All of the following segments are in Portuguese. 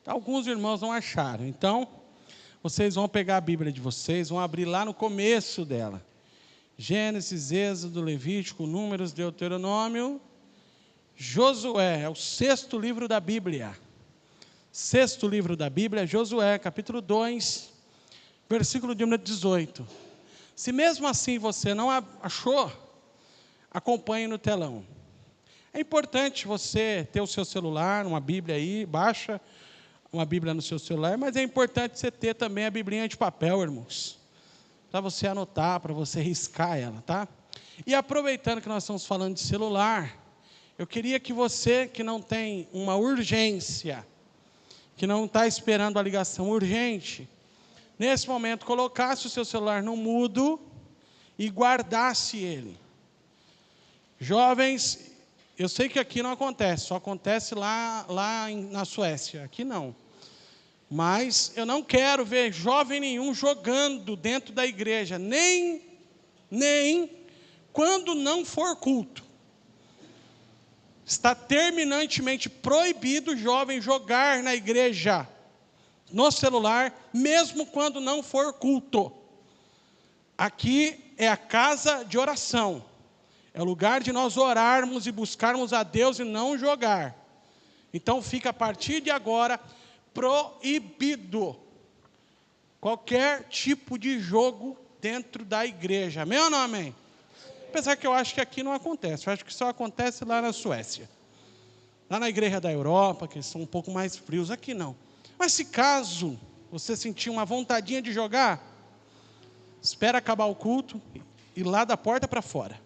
Alguns irmãos não acharam. Então, vocês vão pegar a Bíblia de vocês, vão abrir lá no começo dela. Gênesis, Êxodo, Levítico, Números, Deuteronômio, Josué. É o 6º livro da Bíblia. 6º livro da Bíblia, Josué, capítulo 2, versículo de número 18. Se mesmo assim você não achou, acompanhe no telão. É importante você ter o seu celular, uma Bíblia aí, baixa uma Bíblia no seu celular, mas é importante você ter também a Biblinha de papel, irmãos, para você anotar, para você riscar ela, tá? E aproveitando que nós estamos falando de celular, eu queria que você, que não tem uma urgência, que não está esperando a ligação urgente, nesse momento colocasse o seu celular no mudo e guardasse ele. Jovens, eu sei que aqui não acontece, só acontece lá na Suécia, aqui não. Mas eu não quero ver jovem nenhum jogando dentro da igreja, nem quando não for culto. Está terminantemente proibido o jovem jogar na igreja, no celular, mesmo quando não for culto. Aqui é a casa de oração. É o lugar de nós orarmos e buscarmos a Deus e não jogar. Então fica a partir de agora proibido qualquer tipo de jogo dentro da igreja. Amém ou não amém? Apesar que eu acho que aqui não acontece. Eu acho que só acontece lá na Suécia. Lá na igreja da Europa, que são um pouco mais frios, aqui não. Mas se caso você sentir uma vontadinha de jogar, espera acabar o culto e lá da porta para fora.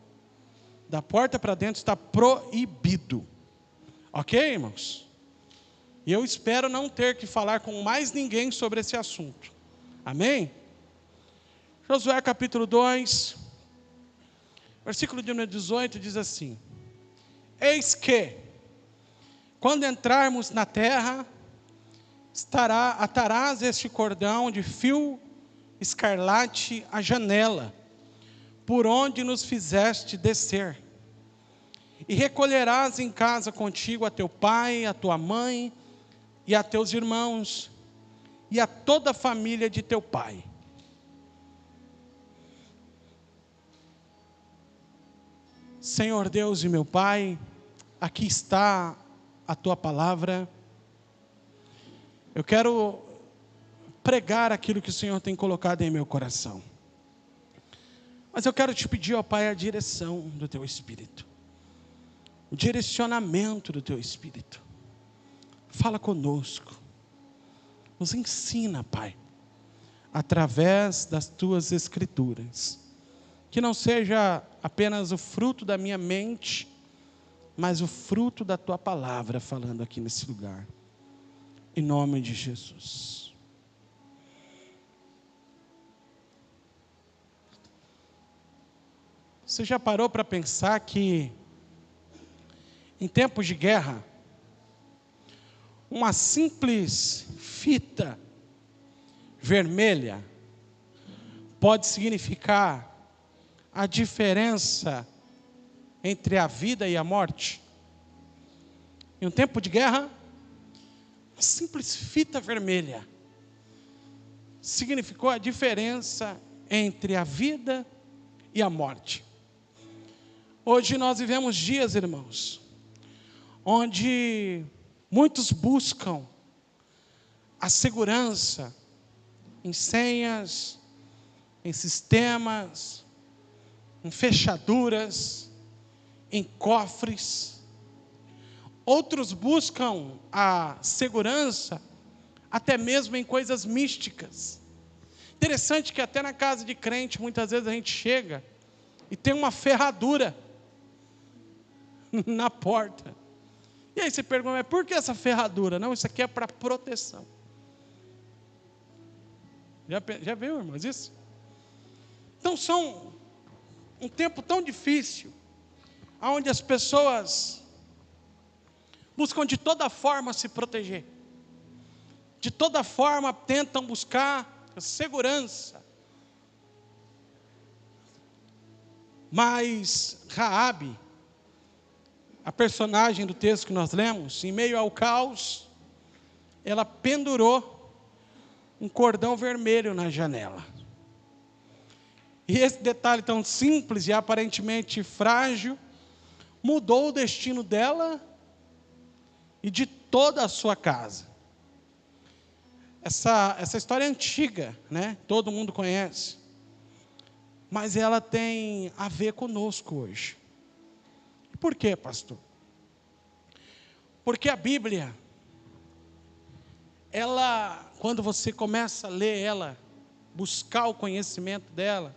Da porta para dentro está proibido. Ok, irmãos? E eu espero não ter que falar com mais ninguém sobre esse assunto. Amém? Josué capítulo 2, versículo de número 18 diz assim: Eis que, quando entrarmos na terra, atarás este cordão de fio escarlate à janela, por onde nos fizeste descer. E recolherás em casa contigo a teu pai, a tua mãe, e a teus irmãos, e a toda a família de teu pai. Senhor Deus e meu Pai, aqui está a tua palavra. Eu quero pregar aquilo que o Senhor tem colocado em meu coração. Mas eu quero te pedir, ó Pai, a direção do teu Espírito. O direcionamento do teu Espírito. Fala conosco. Nos ensina, Pai, através das tuas escrituras. Que não seja apenas o fruto da minha mente, mas o fruto da tua palavra falando aqui nesse lugar. Em nome de Jesus. Você já parou para pensar que em tempos de guerra, uma simples fita vermelha pode significar a diferença entre a vida e a morte? Em um tempo de guerra, uma simples fita vermelha significou a diferença entre a vida e a morte. Hoje nós vivemos dias, irmãos, onde muitos buscam a segurança em senhas, em sistemas, em fechaduras, em cofres. Outros buscam a segurança até mesmo em coisas místicas. Interessante que até na casa de crente, muitas vezes a gente chega e tem uma ferradura na porta. E aí você pergunta, mas por que essa ferradura? Não, isso aqui é para proteção. Já viu, irmãos, isso? Então são um tempo tão difícil, onde as pessoas buscam de toda forma se proteger. De toda forma tentam buscar segurança. Mas Raabe, a personagem do texto que nós lemos, em meio ao caos, ela pendurou um cordão vermelho na janela. E esse detalhe tão simples e aparentemente frágil mudou o destino dela e de toda a sua casa. Essa história é antiga, né? Todo mundo conhece. Mas ela tem a ver conosco hoje. Por quê, pastor? Porque a Bíblia, ela, quando você começa a ler ela, buscar o conhecimento dela,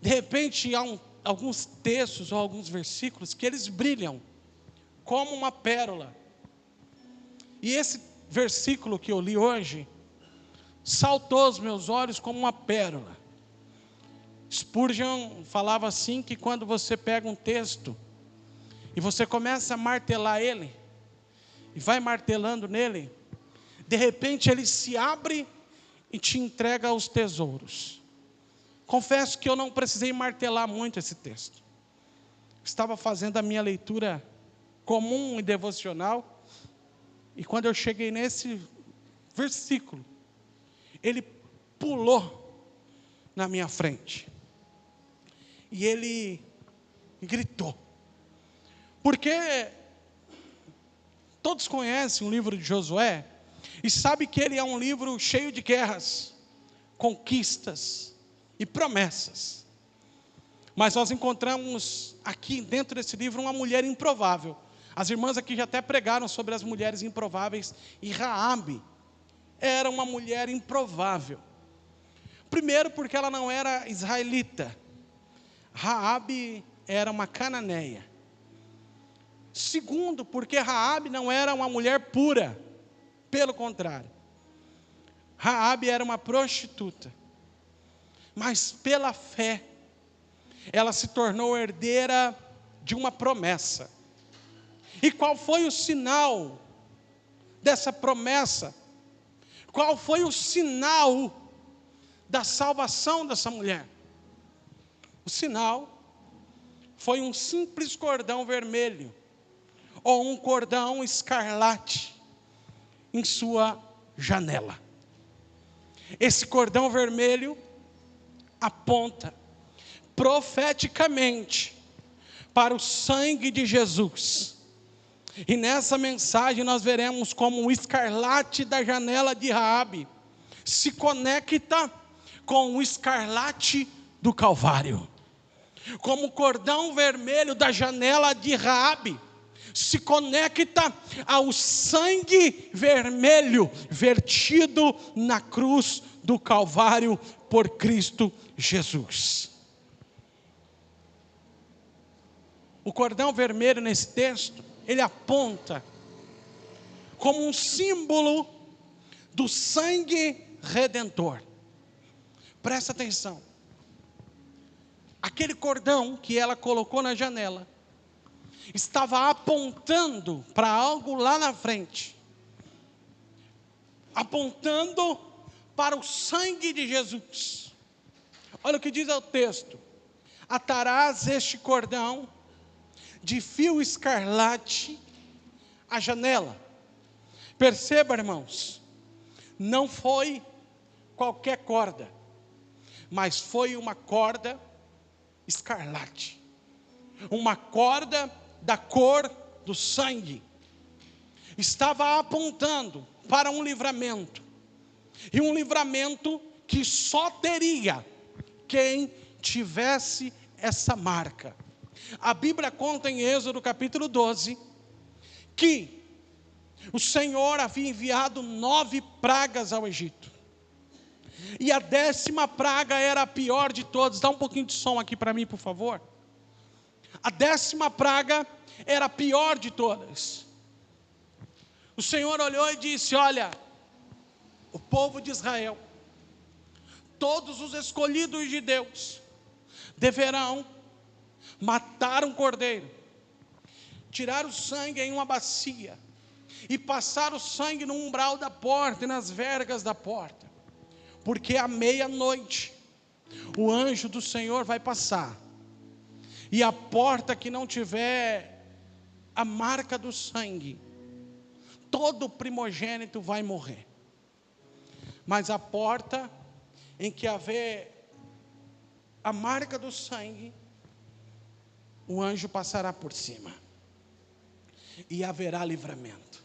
de repente há alguns textos ou alguns versículos que eles brilham como uma pérola. E esse versículo que eu li hoje saltou aos meus olhos como uma pérola. Spurgeon falava assim, que quando você pega um texto e você começa a martelar ele, e vai martelando nele, de repente ele se abre e te entrega os tesouros. Confesso que eu não precisei martelar muito esse texto. Estava fazendo a minha leitura comum e devocional, e quando eu cheguei nesse versículo, ele pulou na minha frente. E ele gritou. Porque todos conhecem o livro de Josué e sabem que ele é um livro cheio de guerras, conquistas e promessas. Mas nós encontramos aqui dentro desse livro uma mulher improvável. As irmãs aqui já até pregaram sobre as mulheres improváveis, e Raabe era uma mulher improvável. Primeiro porque ela não era israelita. Raabe era uma cananeia. Segundo, porque Raabe não era uma mulher pura. Pelo contrário. Raabe era uma prostituta. Mas pela fé, ela se tornou herdeira de uma promessa. E qual foi o sinal dessa promessa? Qual foi o sinal da salvação dessa mulher? O sinal foi um simples cordão vermelho, ou um cordão escarlate, em sua janela. Esse cordão vermelho aponta profeticamente para o sangue de Jesus. E nessa mensagem nós veremos como o escarlate da janela de Raabe se conecta com o escarlate do Calvário. Como o cordão vermelho da janela de Raabe se conecta ao sangue vermelho vertido na cruz do Calvário por Cristo Jesus. O cordão vermelho nesse texto, ele aponta como um símbolo do sangue redentor. Presta atenção. Aquele cordão que ela colocou na janela estava apontando para algo lá na frente, apontando para o sangue de Jesus. Olha o que diz o texto: atarás este cordão de fio escarlate à janela. Perceba, irmãos, não foi qualquer corda, mas foi uma corda escarlate, uma corda da cor do sangue. Estava apontando para um livramento, e um livramento que só teria quem tivesse essa marca. A Bíblia conta em Êxodo capítulo 12, que o Senhor havia enviado 9 pragas ao Egito, e a 10ª praga era a pior de todas. Dá um pouquinho de som aqui para mim, por favor. A 10ª praga era a pior de todas. O Senhor olhou e disse: olha, o povo de Israel, todos os escolhidos de Deus, deverão matar um cordeiro, tirar o sangue em uma bacia, e passar o sangue no umbral da porta e nas vergas da porta, porque à meia-noite o anjo do Senhor vai passar, e a porta que não tiver a marca do sangue, todo primogênito vai morrer. Mas a porta em que haver a marca do sangue, o anjo passará por cima. E haverá livramento.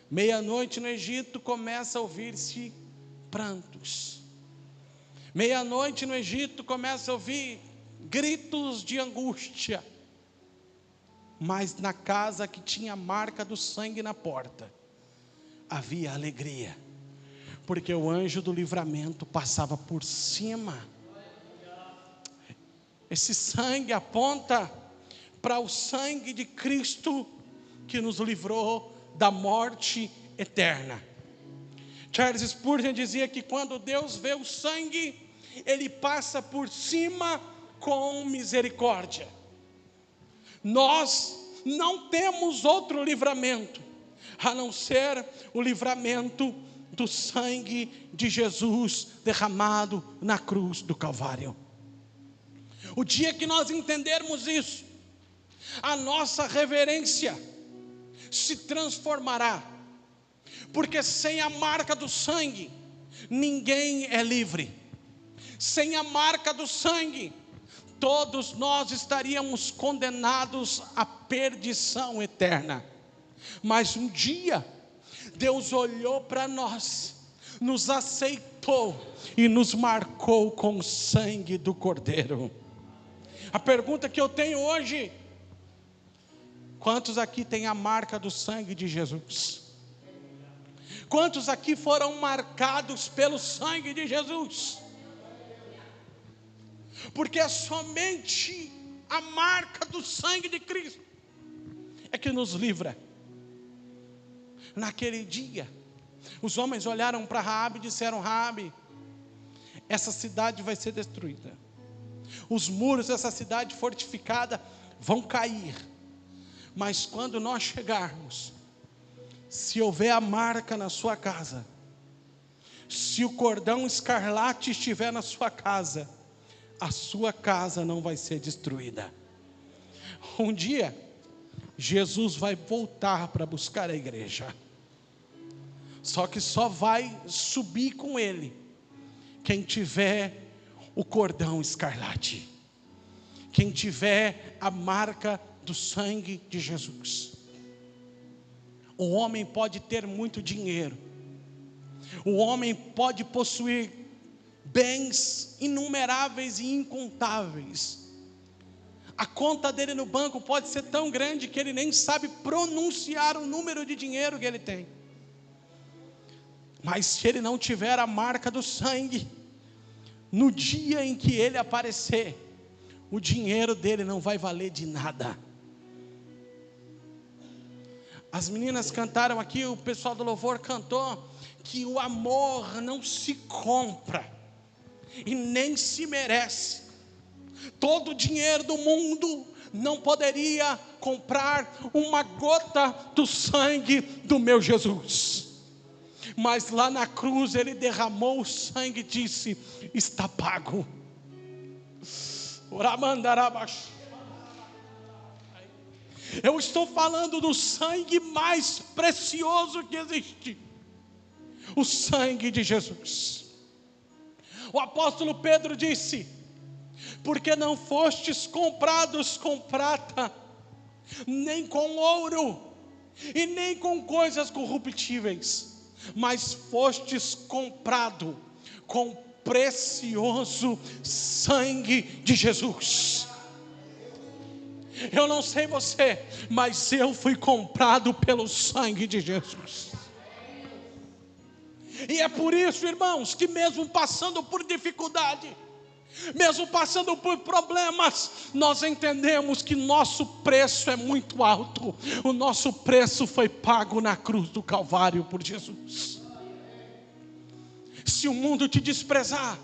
Meia-noite no Egito começa a ouvir-se prantos. Meia-noite no Egito começa a ouvir gritos de angústia. Mas na casa que tinha a marca do sangue na porta, havia alegria, porque o anjo do livramento passava por cima. Esse sangue aponta para o sangue de Cristo, que nos livrou da morte eterna. Charles Spurgeon dizia que quando Deus vê o sangue, Ele passa por cima com misericórdia. Nós não temos outro livramento, a não ser o livramento do sangue de Jesus derramado na cruz do Calvário. O dia que nós entendermos isso, a nossa reverência se transformará, porque sem a marca do sangue, ninguém é livre. Sem a marca do sangue, todos nós estaríamos condenados à perdição eterna. Mas um dia, Deus olhou para nós, nos aceitou e nos marcou com o sangue do Cordeiro. A pergunta que eu tenho hoje: quantos aqui têm a marca do sangue de Jesus? Quantos aqui foram marcados pelo sangue de Jesus? Porque é somente a marca do sangue de Cristo é que nos livra. Naquele dia, os homens olharam para Raabe e disseram: Raabe, essa cidade vai ser destruída. Os muros dessa cidade fortificada vão cair. Mas quando nós chegarmos, se houver a marca na sua casa, se o cordão escarlate estiver na sua casa, a sua casa não vai ser destruída. Um dia, Jesus vai voltar para buscar a igreja. Só que só vai subir com Ele quem tiver o cordão escarlate, quem tiver a marca do sangue de Jesus. O homem pode ter muito dinheiro, o homem pode possuir bens inumeráveis e incontáveis. A conta dele no banco pode ser tão grande que ele nem sabe pronunciar o número de dinheiro que ele tem. Mas se ele não tiver a marca do sangue, no dia em que ele aparecer, o dinheiro dele não vai valer de nada. As meninas cantaram aqui, o pessoal do louvor cantou, que o amor não se compra e nem se merece. Todo o dinheiro do mundo não poderia comprar uma gota do sangue do meu Jesus. Mas lá na cruz Ele derramou o sangue e disse: está pago. Eu estou falando do sangue mais precioso que existe, o sangue de Jesus. O apóstolo Pedro disse: porque não fostes comprados com prata, nem com ouro, e nem com coisas corruptíveis, mas fostes comprado com precioso sangue de Jesus. Eu não sei você, mas eu fui comprado pelo sangue de Jesus. E é por isso, irmãos, que mesmo passando por dificuldade, mesmo passando por problemas, nós entendemos que nosso preço é muito alto. O nosso preço foi pago na cruz do Calvário por Jesus. Se o mundo te desprezar,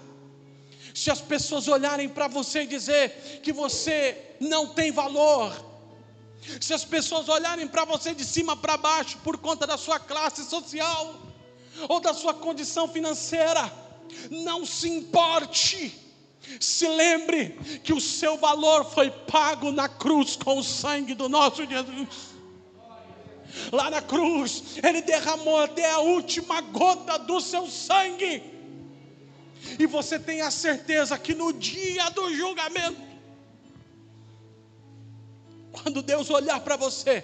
se as pessoas olharem para você e dizer que você não tem valor, se as pessoas olharem para você de cima para baixo por conta da sua classe social ou da sua condição financeira, não se importe. Se lembre que o seu valor foi pago na cruz com o sangue do nosso Jesus. Lá na cruz, Ele derramou até a última gota do seu sangue. E você tem a certeza que no dia do julgamento, quando Deus olhar para você,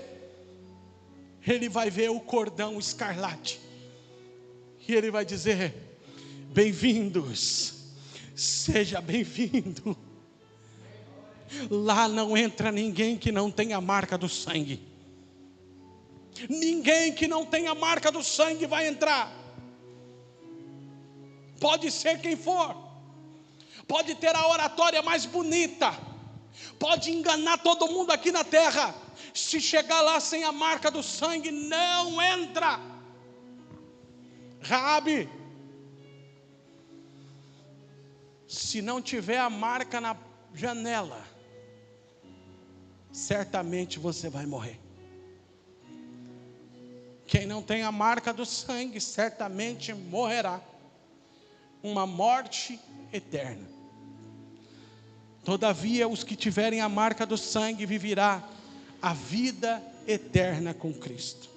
Ele vai ver o cordão escarlate. E Ele vai dizer: bem-vindos, seja bem-vindo. Lá não entra ninguém que não tenha a marca do sangue. Ninguém que não tenha a marca do sangue vai entrar. Pode ser quem for. Pode ter a oratória mais bonita. Pode enganar todo mundo aqui na terra. Se chegar lá sem a marca do sangue, não entra. Raabe, se não tiver a marca na janela, certamente você vai morrer. Quem não tem a marca do sangue, certamente morrerá. Uma morte eterna. Todavia, os que tiverem a marca do sangue viverá a vida eterna com Cristo.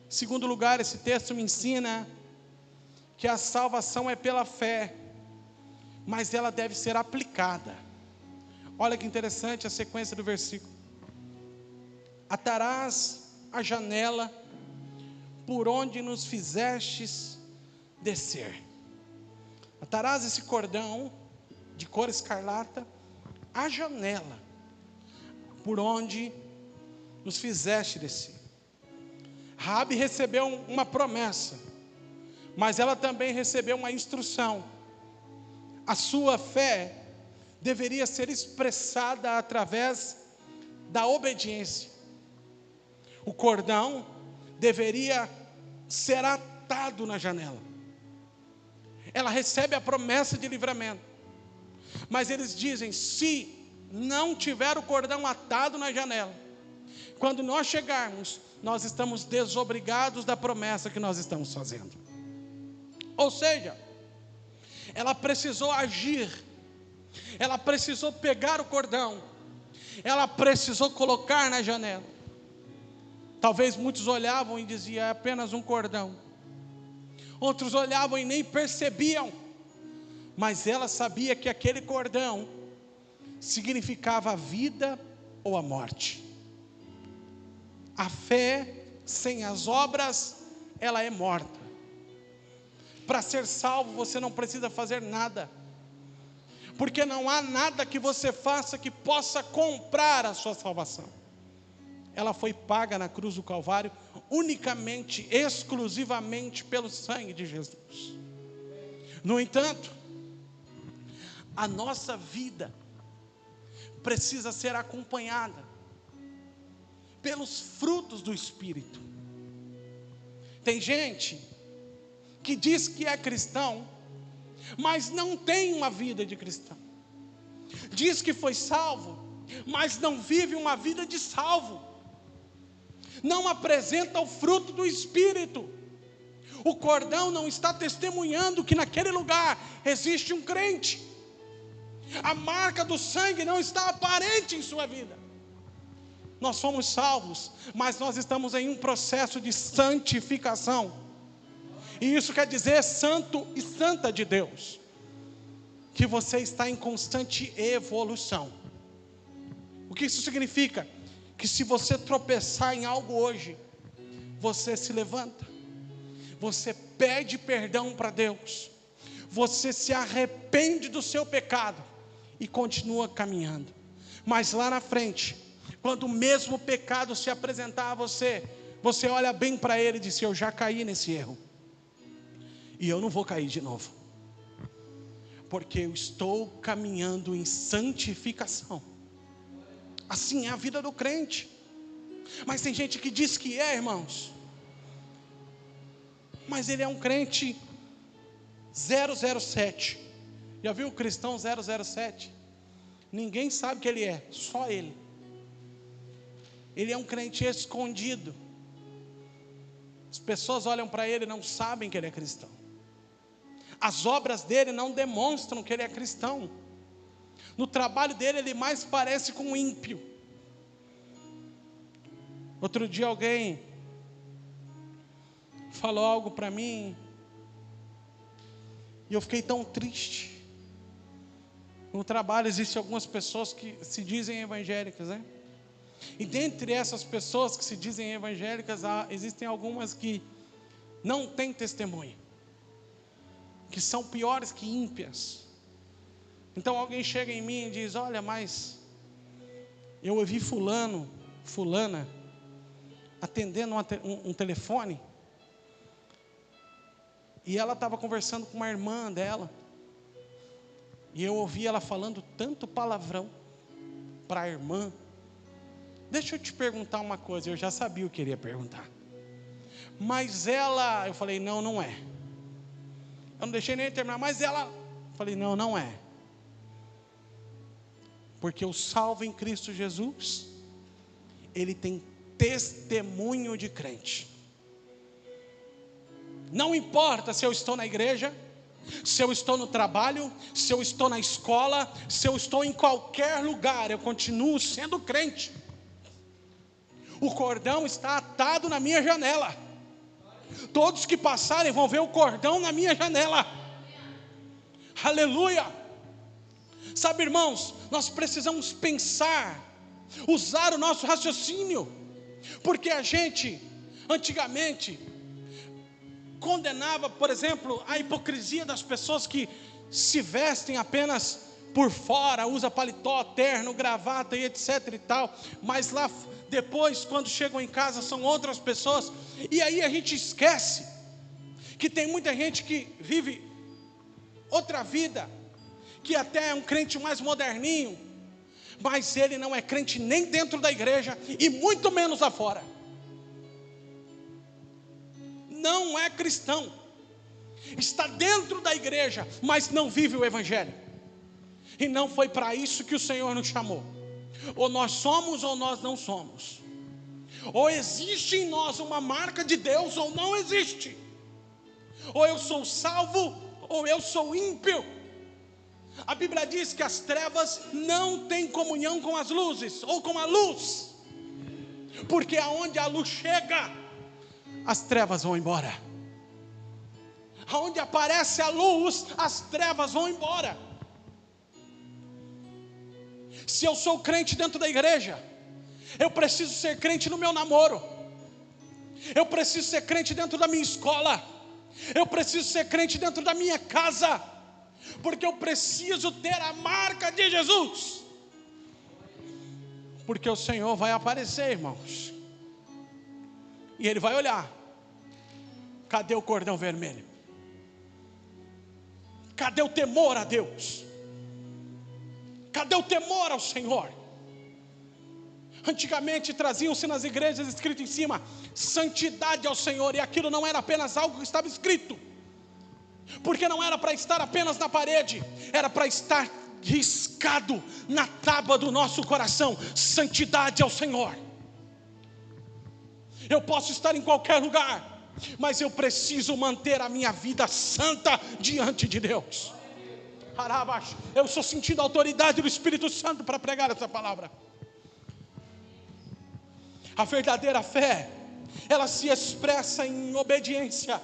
Em segundo lugar, esse texto me ensina que a salvação é pela fé, mas ela deve ser aplicada. Olha que interessante a sequência do versículo. Atarás a janela por onde nos fizestes descer. Atarás esse cordão de cor escarlata à janela por onde nos fizeste descer. Raabe recebeu uma promessa, mas ela também recebeu uma instrução. A sua fé deveria ser expressada através da obediência. O cordão deveria ser atado na janela. Ela recebe a promessa de livramento, mas eles dizem: se não tiver o cordão atado na janela, quando nós chegarmos, nós estamos desobrigados da promessa que nós estamos fazendo. Ou seja, ela precisou agir, ela precisou pegar o cordão, ela precisou colocar na janela. Talvez muitos olhavam e diziam: é apenas um cordão. Outros olhavam e nem percebiam, mas ela sabia que aquele cordão significava a vida ou a morte. A fé sem as obras, ela é morta. Para ser salvo, você não precisa fazer nada, porque não há nada que você faça que possa comprar a sua salvação. Ela foi paga na cruz do Calvário, unicamente, exclusivamente pelo sangue de Jesus. No entanto, a nossa vida precisa ser acompanhada pelos frutos do Espírito. Tem gente que diz que é cristão, mas não tem uma vida de cristão. Diz que foi salvo, mas não vive uma vida de salvo. Não apresenta o fruto do Espírito. O cordão não está testemunhando que naquele lugar existe um crente. A marca do sangue não está aparente em sua vida. Nós fomos salvos, mas nós estamos em um processo de santificação. E isso quer dizer santo e santa de Deus. Que você está em constante evolução. O que isso significa? Que se você tropeçar em algo hoje, você se levanta, você pede perdão para Deus, você se arrepende do seu pecado e continua caminhando. Mas lá na frente, quando o mesmo pecado se apresentar a você, você olha bem para ele e diz: eu já caí nesse erro, e eu não vou cair de novo, porque eu estou caminhando em santificação. Assim é a vida do crente. Mas tem gente que diz que é, irmãos, mas ele é um crente 007. Já viu o cristão 007? Ninguém sabe que ele é, só ele. Ele é um crente escondido. As pessoas olham para ele e não sabem que ele é cristão. As obras dele não demonstram que ele é cristão. No trabalho dele, ele mais parece com um ímpio. Outro dia alguém falou algo para mim, e eu fiquei tão triste. No trabalho existem algumas pessoas que se dizem evangélicas, né? E dentre essas pessoas que se dizem evangélicas, existem algumas que não têm testemunho, que são piores que ímpias. Então alguém chega em mim e diz: olha, mas eu ouvi fulana, atendendo um telefone, e ela estava conversando com uma irmã dela, e eu ouvi ela falando tanto palavrão para a irmã. Deixa eu te perguntar uma coisa, eu já sabia o que ele ia perguntar. Mas ela, eu falei, não é. Eu não deixei nem terminar, mas ela, eu falei, não é. Porque o salvo em Cristo Jesus, ele tem testemunho de crente. Não importa se eu estou na igreja, se eu estou no trabalho, se eu estou na escola, se eu estou em qualquer lugar, eu continuo sendo crente. O cordão está atado na minha janela. Todos que passarem vão ver o cordão na minha janela. Aleluia. Sabe, irmãos, nós precisamos pensar, usar o nosso raciocínio, porque a gente, antigamente, condenava, por exemplo, a hipocrisia das pessoas que se vestem apenas por fora, usa paletó, terno, gravata e etc e tal, mas lá depois, quando chegam em casa, são outras pessoas. E aí a gente esquece que tem muita gente que vive outra vida, que até é um crente mais moderninho, mas ele não é crente nem dentro da igreja e muito menos lá fora. Não é cristão, está dentro da igreja, mas não vive o evangelho. E não foi para isso que o Senhor nos chamou. Ou nós somos ou nós não somos. Ou existe em nós uma marca de Deus ou não existe. Ou eu sou salvo ou eu sou ímpio. A Bíblia diz que as trevas não têm comunhão com as luzes, ou com a luz, porque aonde a luz chega, as trevas vão embora. Aonde aparece a luz, as trevas vão embora. Se eu sou crente dentro da igreja, eu preciso ser crente no meu namoro, eu preciso ser crente dentro da minha escola, eu preciso ser crente dentro da minha casa, porque eu preciso ter a marca de Jesus. Porque o Senhor vai aparecer, irmãos, e Ele vai olhar: cadê o cordão vermelho? Cadê o temor a Deus? Cadê o temor ao Senhor? Antigamente traziam-se nas igrejas escrito em cima: santidade ao Senhor, e aquilo não era apenas algo que estava escrito, porque não era para estar apenas na parede, era para estar riscado na tábua do nosso coração: santidade ao Senhor. Eu posso estar em qualquer lugar, mas eu preciso manter a minha vida santa diante de Deus. Eu estou sentindo a autoridade do Espírito Santo para pregar essa palavra. A verdadeira fé, ela se expressa em obediência.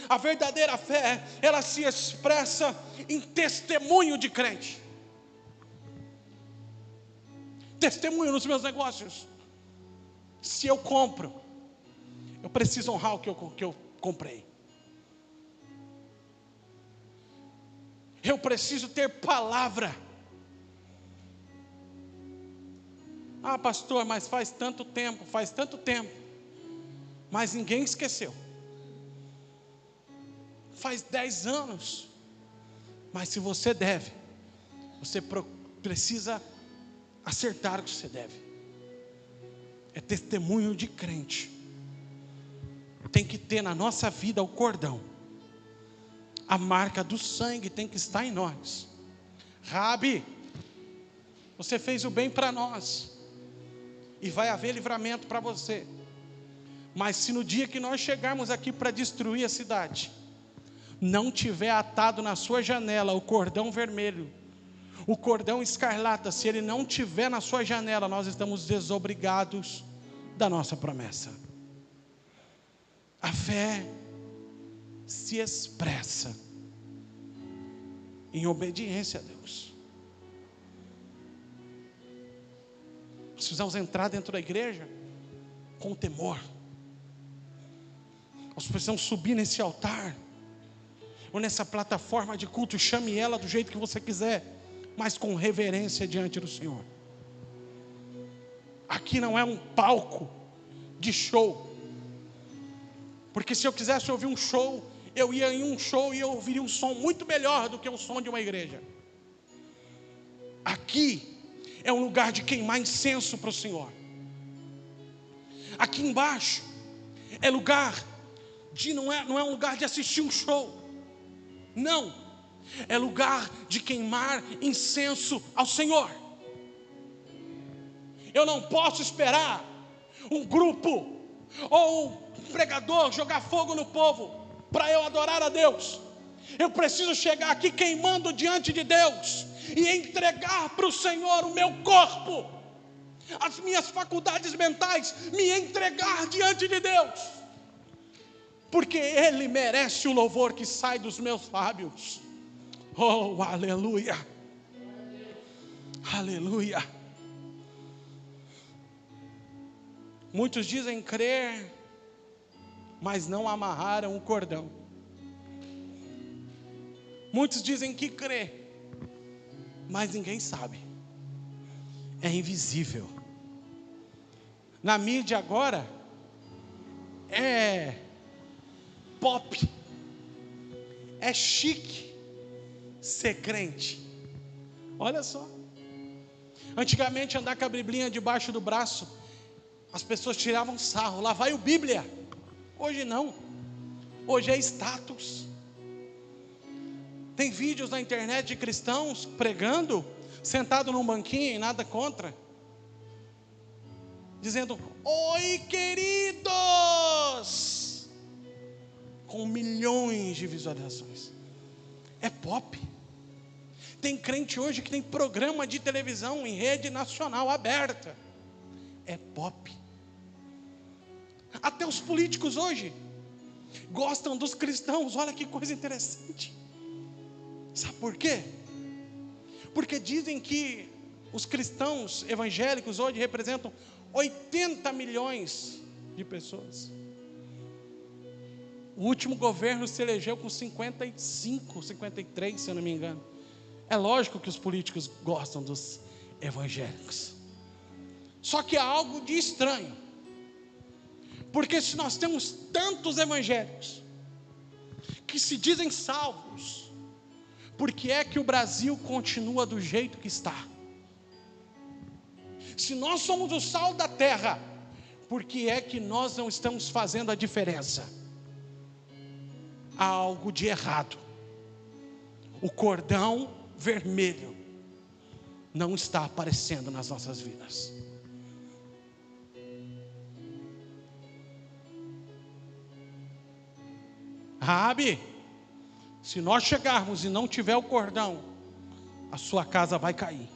A verdadeira fé, ela se expressa em testemunho de crente. Testemunho nos meus negócios. Se eu compro, eu preciso honrar o que eu comprei. Eu preciso ter palavra. Ah, pastor, mas faz tanto tempo, mas ninguém esqueceu. Faz 10 anos, mas se você deve, você precisa acertar o que você deve. É testemunho de crente. Tem que ter na nossa vida o cordão. A marca do sangue tem que estar em nós. Rabi, você fez o bem para nós, e vai haver livramento para você. Mas se no dia que nós chegarmos aqui para destruir a cidade, não tiver atado na sua janela o cordão vermelho, o cordão escarlata, se ele não tiver na sua janela, nós estamos desobrigados da nossa promessa. A fé se expressa em obediência a Deus. Nós precisamos entrar dentro da igreja com temor. Nós precisamos subir nesse altar ou nessa plataforma de culto, chame ela do jeito que você quiser, mas com reverência diante do Senhor. Aqui não é um palco de show, porque se eu quisesse ouvir um show, eu ia em um show e eu ouviria um som muito melhor do que o som de uma igreja. Aqui é um lugar de queimar incenso para o Senhor. Aqui embaixo é lugar de não é um lugar de assistir um show. Não, é lugar de queimar incenso ao Senhor. Eu não posso esperar um grupo ou um pregador jogar fogo no povo para eu adorar a Deus. Eu preciso chegar aqui queimando diante de Deus e entregar para o Senhor o meu corpo, as minhas faculdades mentais, me entregar diante de Deus, porque Ele merece o louvor que sai dos meus lábios. Oh, aleluia, aleluia. Muitos dizem crer, mas não amarraram o cordão. Muitos dizem que crê, mas ninguém sabe. É invisível. Na mídia agora é pop, é chique ser crente. Olha só. Antigamente andar com a biblinha debaixo do braço, as pessoas tiravam sarro. Lá vai o Bíblia. Hoje não. Hoje é status. Tem vídeos na internet de cristãos pregando, sentado num banquinho, e nada contra, dizendo: oi, queridos, com milhões de visualizações. É pop. Tem crente hoje que tem programa de televisão em rede nacional aberta. É pop. Até os políticos hoje gostam dos cristãos. Olha que coisa interessante. Sabe por quê? Porque dizem que os cristãos evangélicos hoje representam 80 milhões de pessoas. O último governo se elegeu com 55, 53, se eu não me engano. É lógico que os políticos gostam dos evangélicos. Só que há algo de estranho. Porque se nós temos tantos evangélicos que se dizem salvos, por que é que o Brasil continua do jeito que está? Se nós somos o sal da terra, por que é que nós não estamos fazendo a diferença? Há algo de errado. O cordão vermelho não está aparecendo nas nossas vidas. Raabe, se nós chegarmos e não tiver o cordão, a sua casa vai cair.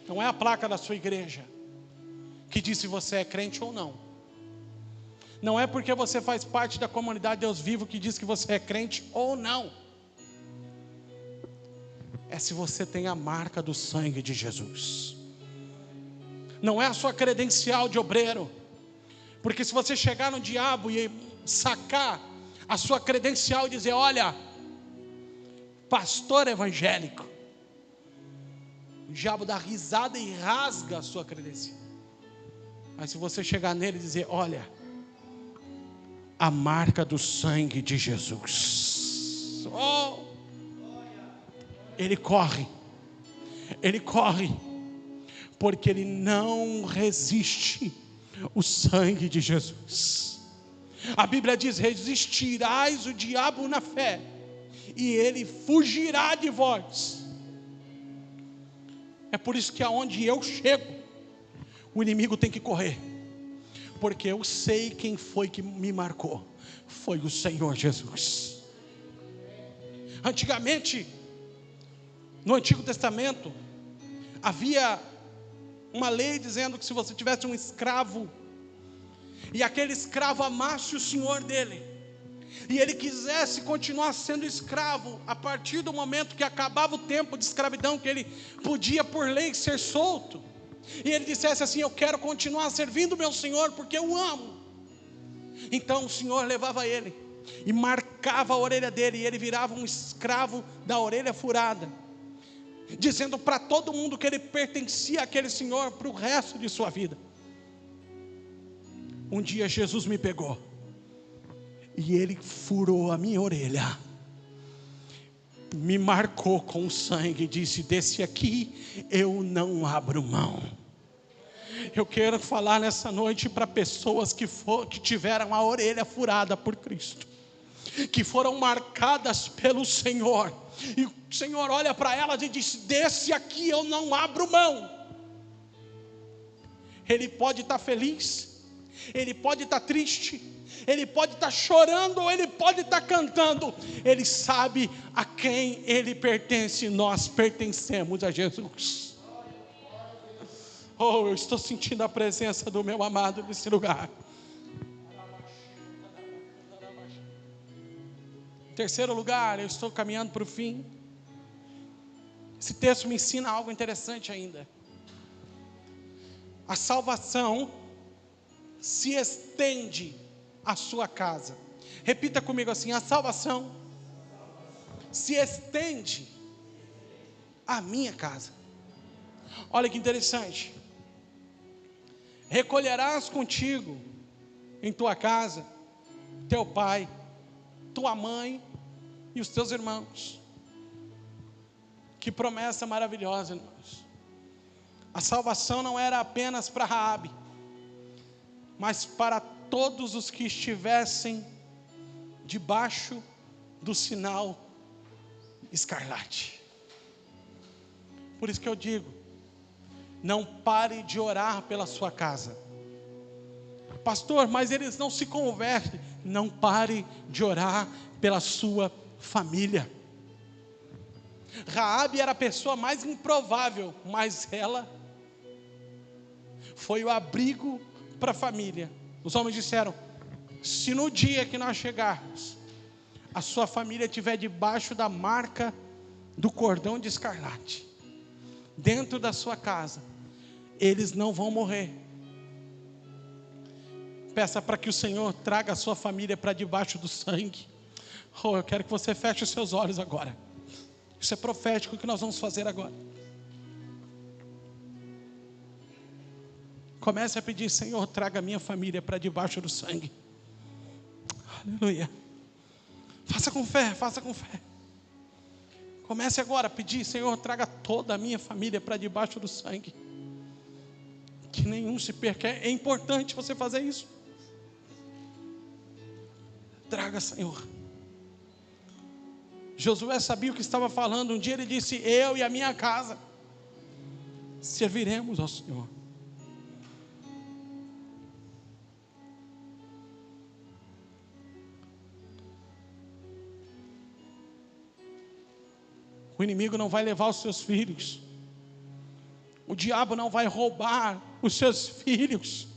Não é a placa da sua igreja que diz se você é crente ou não. Não é porque você faz parte da comunidade Deus Vivo que diz que você é crente ou não. É se você tem a marca do sangue de Jesus. Não é a sua credencial de obreiro. Porque se você chegar no diabo e sacar a sua credencial e dizer: olha, pastor evangélico, o diabo dá risada e rasga a sua credencial. Mas se você chegar nele e dizer: olha, a marca do sangue de Jesus, oh, ele corre, porque ele não resiste o sangue de Jesus. A Bíblia diz: resistirás o diabo na fé, e ele fugirá de vós. É por isso que aonde eu chego, o inimigo tem que correr, porque eu sei quem foi que me marcou. Foi o Senhor Jesus. Antigamente, no Antigo Testamento, havia uma lei dizendo que se você tivesse um escravo, e aquele escravo amasse o senhor dele, e ele quisesse continuar sendo escravo, a partir do momento que acabava o tempo de escravidão, que ele podia por lei ser solto, e ele dissesse assim: eu quero continuar servindo meu senhor porque eu amo. Então o senhor levava ele e marcava a orelha dele, e ele virava um escravo da orelha furada, dizendo para todo mundo que ele pertencia àquele senhor para o resto de sua vida. Um dia Jesus me pegou e ele furou a minha orelha, me marcou com sangue e disse: desse aqui eu não abro mão. Eu quero falar nessa noite para pessoas que tiveram a orelha furada por Cristo, que foram marcadas pelo Senhor, e o Senhor olha para elas e diz: desse aqui eu não abro mão. Ele pode estar feliz, ele pode estar triste, ele pode estar chorando, ou ele pode estar cantando. Ele sabe a quem ele pertence. Nós pertencemos a Jesus. Oh, eu estou sentindo a presença do meu amado nesse lugar. Terceiro lugar, eu estou caminhando para o fim. Esse texto me ensina algo interessante ainda. A salvação se estende à sua casa. Repita comigo assim: a salvação se estende à minha casa. Olha que interessante. Recolherás contigo em tua casa teu pai, tua mãe e os teus irmãos. Que promessa maravilhosa, irmãos. A salvação não era apenas para Raabe, mas para todos os que estivessem debaixo do sinal escarlate. Por isso que eu digo: não pare de orar pela sua casa. Pastor, mas eles não se convertem. Não pare de orar pela sua família. Raabe era a pessoa mais improvável, mas ela foi o abrigo para a família. Os homens disseram: se no dia que nós chegarmos, a sua família estiver debaixo da marca do cordão de escarlate, dentro da sua casa, eles não vão morrer. Peça para que o Senhor traga a sua família para debaixo do sangue. Oh, eu quero que você feche os seus olhos agora. Isso é profético, o que nós vamos fazer agora. Comece a pedir: Senhor, traga a minha família para debaixo do sangue. Aleluia. Faça com fé, faça com fé. Comece agora a pedir: Senhor, traga toda a minha família para debaixo do sangue. Que nenhum se perca. É importante você fazer isso. Traga, Senhor. Josué sabia o que estava falando. Um dia ele disse: eu e a minha casa serviremos ao Senhor. O inimigo não vai levar os seus filhos. O diabo não vai roubar os seus filhos,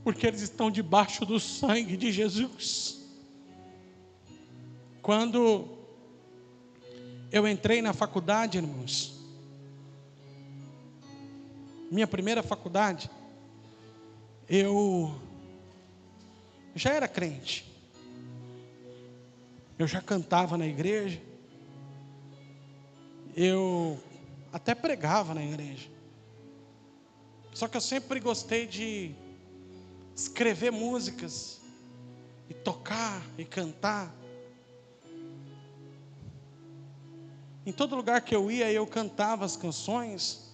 porque eles estão debaixo do sangue de Jesus. Quando eu entrei na faculdade, irmãos, minha primeira faculdade, eu já era crente. Eu já cantava na igreja. Eu até pregava na igreja. Só que eu sempre gostei de escrever músicas e tocar e cantar. Em todo lugar que eu ia, eu cantava as canções.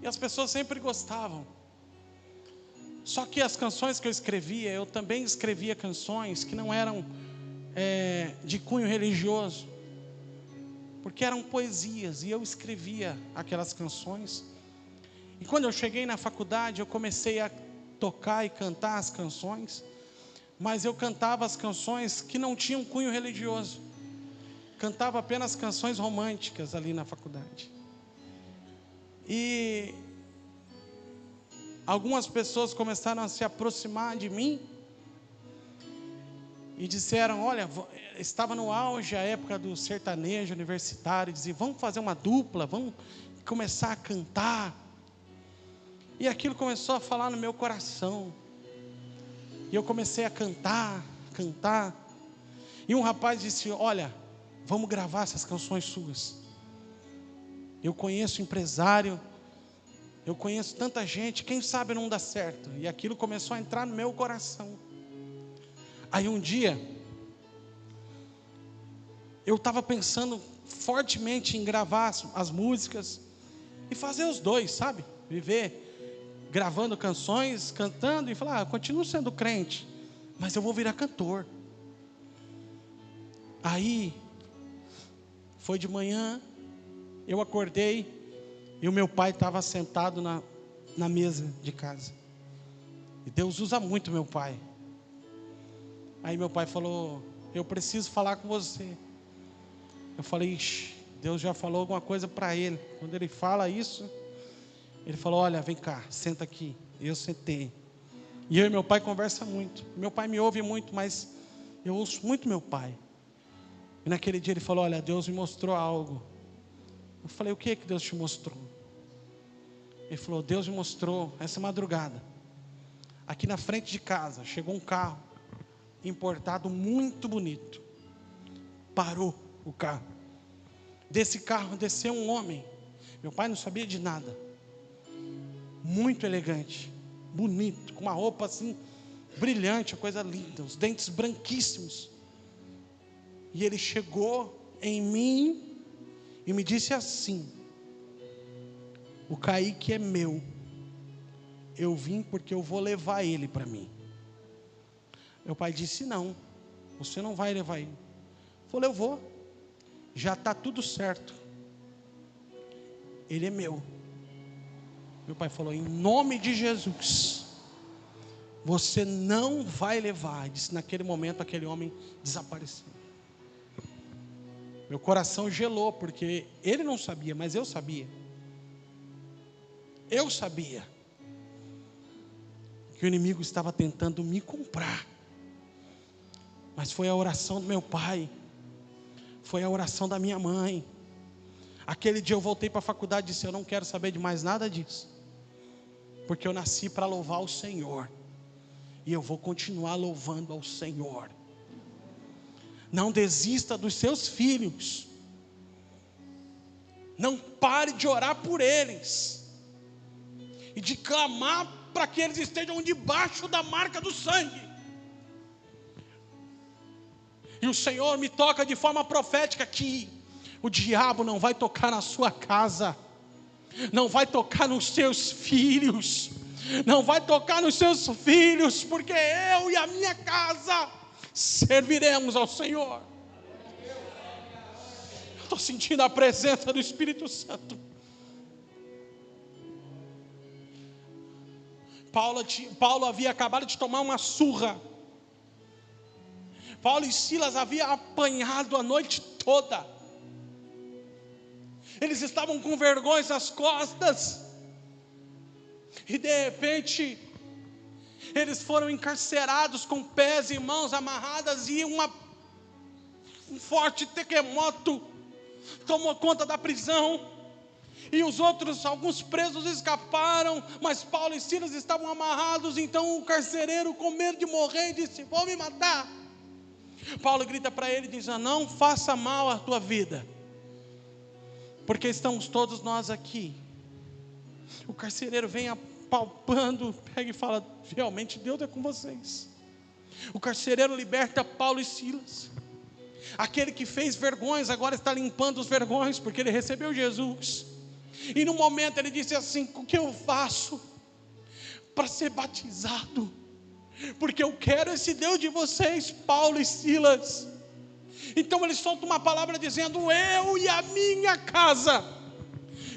E as pessoas sempre gostavam. Só que as canções que eu escrevia, eu também escrevia canções que não eram de cunho religioso, porque eram poesias, e eu escrevia aquelas canções. E quando eu cheguei na faculdade, eu comecei a tocar e cantar as canções, mas eu cantava as canções que não tinham cunho religioso. Cantava apenas canções românticas ali na faculdade. E algumas pessoas começaram a se aproximar de mim e disseram, olha, estava no auge a época do sertanejo universitário, diziam, vamos fazer uma dupla, vamos começar a cantar. E aquilo começou a falar no meu coração. E eu comecei a cantar. E um rapaz disse, olha, vamos gravar essas canções suas. Eu conheço empresário, eu conheço tanta gente, quem sabe não dá certo. E aquilo começou a entrar no meu coração. Aí um dia, eu estava pensando fortemente em gravar as músicas e fazer os dois, sabe? Viver gravando canções, cantando e falar, continuo sendo crente, mas eu vou virar cantor. Aí, foi de manhã, eu acordei e o meu pai estava sentado na mesa de casa. E Deus usa muito meu pai. Aí meu pai falou, eu preciso falar com você. Eu falei, ixi, Deus já falou alguma coisa para ele. Quando ele fala isso, ele falou, olha, vem cá, senta aqui. E eu sentei. E eu e meu pai conversam muito. Meu pai me ouve muito, mas eu ouço muito meu pai. E naquele dia ele falou, olha, Deus me mostrou algo. Eu falei, o que Deus te mostrou? Ele falou, Deus me mostrou essa madrugada. Aqui na frente de casa, chegou um carro importado muito bonito. Parou o carro. Desse carro desceu um homem. Meu pai não sabia de nada. Muito elegante, bonito, com uma roupa assim, brilhante, uma coisa linda, os dentes branquíssimos. E ele chegou em mim e me disse assim, o Kaique é meu, eu vim porque eu vou levar ele para mim. Meu pai disse, não, você não vai levar ele. Eu falei, eu vou, já está tudo certo, ele é meu. Meu pai falou, em nome de Jesus, você não vai levar. Disse, naquele momento aquele homem desapareceu. Meu coração gelou, porque ele não sabia, mas eu sabia. Eu sabia que o inimigo estava tentando me comprar. Mas foi a oração do meu pai, foi a oração da minha mãe. Aquele dia eu voltei para a faculdade e disse, eu não quero saber de mais nada disso, porque eu nasci para louvar o Senhor, e eu vou continuar louvando ao Senhor. Não desista dos seus filhos, não pare de orar por eles, e de clamar para que eles estejam debaixo da marca do sangue. E o Senhor me toca de forma profética que o diabo não vai tocar na sua casa, não vai tocar nos seus filhos, não vai tocar nos seus filhos, porque eu e a minha casa serviremos ao Senhor. Estou sentindo a presença do Espírito Santo. Paulo havia acabado de tomar uma surra. Paulo e Silas haviam apanhado a noite toda. Eles estavam com vergonha nas costas. E de repente, eles foram encarcerados com pés e mãos amarradas. E um forte terremoto tomou conta da prisão. E alguns presos escaparam, mas Paulo e Silas estavam amarrados. Então o carcereiro, com medo de morrer, disse, vou me matar. Paulo grita para ele e diz, não faça mal à tua vida, porque estamos todos nós aqui. O carcereiro vem apalpando, pega e fala, realmente Deus é com vocês. O carcereiro liberta Paulo e Silas. Aquele que fez vergonhas agora está limpando os vergonhos, porque ele recebeu Jesus. E no momento ele disse assim, o que eu faço para ser batizado? Porque eu quero esse Deus de vocês, Paulo e Silas. Então ele solta uma palavra dizendo, eu e a minha casa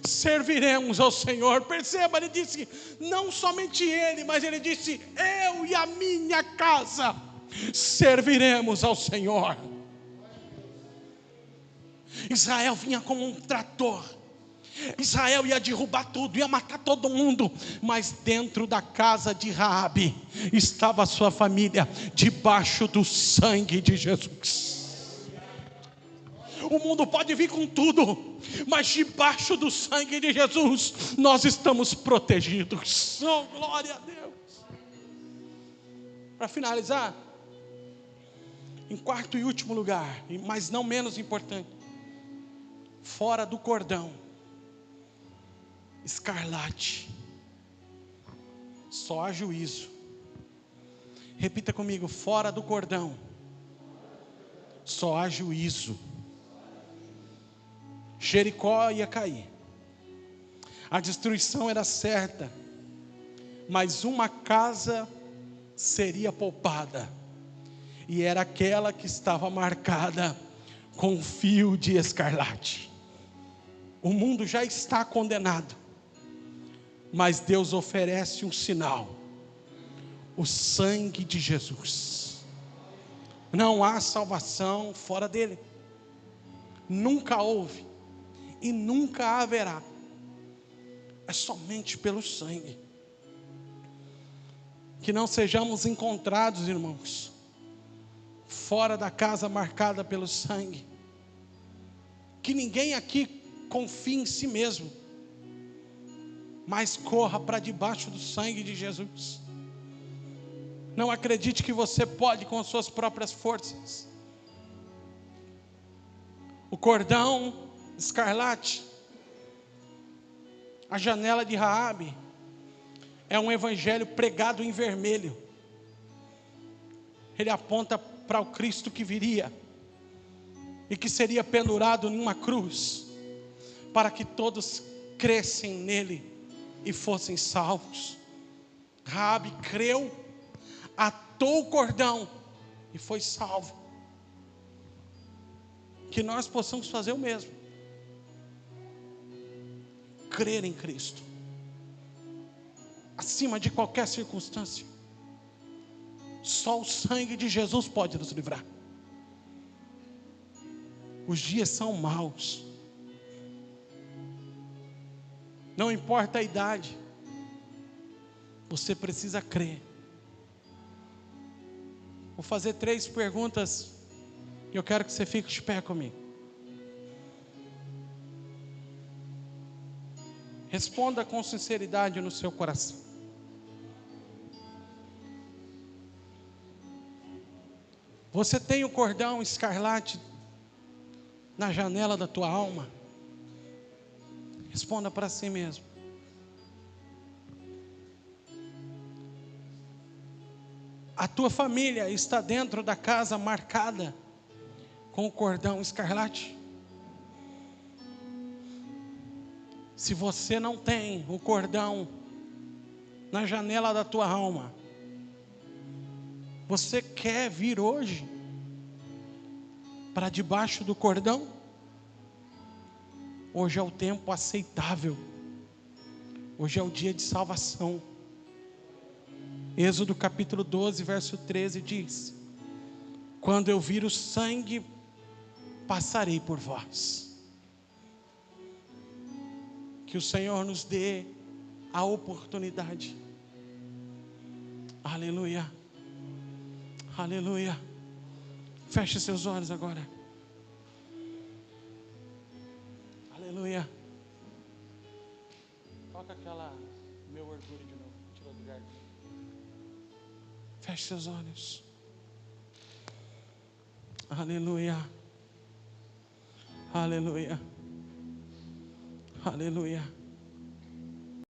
serviremos ao Senhor. Perceba, ele disse, não somente ele, mas ele disse, eu e a minha casa serviremos ao Senhor. Israel vinha como um trator. Israel ia derrubar tudo, ia matar todo mundo, mas dentro da casa de Raabe estava a sua família, debaixo do sangue de Jesus. O mundo pode vir com tudo, mas debaixo do sangue de Jesus nós estamos protegidos. Oh, glória a Deus. Para finalizar, em quarto e último lugar, mas não menos importante, fora do cordão escarlate, só há juízo. Repita comigo: fora do cordão só há juízo. Jericó ia cair, a destruição era certa, mas uma casa seria poupada, e era aquela que estava marcada com um fio de escarlate. O mundo já está condenado, mas Deus oferece um sinal: o sangue de Jesus. Não há salvação fora dele, nunca houve e nunca haverá, é somente pelo sangue. Que não sejamos encontrados, irmãos, fora da casa marcada pelo sangue. Que ninguém aqui confie em si mesmo, mas corra para debaixo do sangue de Jesus. Não acredite que você pode com as suas próprias forças. O cordão escarlate, a janela de Raabe, é um evangelho pregado em vermelho. Ele aponta para o Cristo que viria e que seria pendurado em uma cruz, para que todos crescem nele e fossem salvos. Raabe creu, atou o cordão e foi salvo. Que nós possamos fazer o mesmo, crer em Cristo, acima de qualquer circunstância. Só o sangue de Jesus pode nos livrar. Os dias são maus, não importa a idade, você precisa crer. Vou fazer 3 perguntas e eu quero que você fique de pé comigo. Responda com sinceridade no seu coração. Você tem o cordão escarlate na janela da tua alma? Responda para si mesmo. A tua família está dentro da casa marcada com o cordão escarlate? Se você não tem o cordão na janela da tua alma, você quer vir hoje para debaixo do cordão? Hoje é o tempo aceitável. Hoje é o dia de salvação. Êxodo capítulo 12, verso 13 diz: quando eu vir o sangue, passarei por vós. Que o Senhor nos dê a oportunidade. Aleluia. Aleluia. Feche seus olhos agora. Aleluia. Toca aquela Meu Orgulho de novo. Tira do lugar. Feche seus olhos. Aleluia. Aleluia. Aleluia.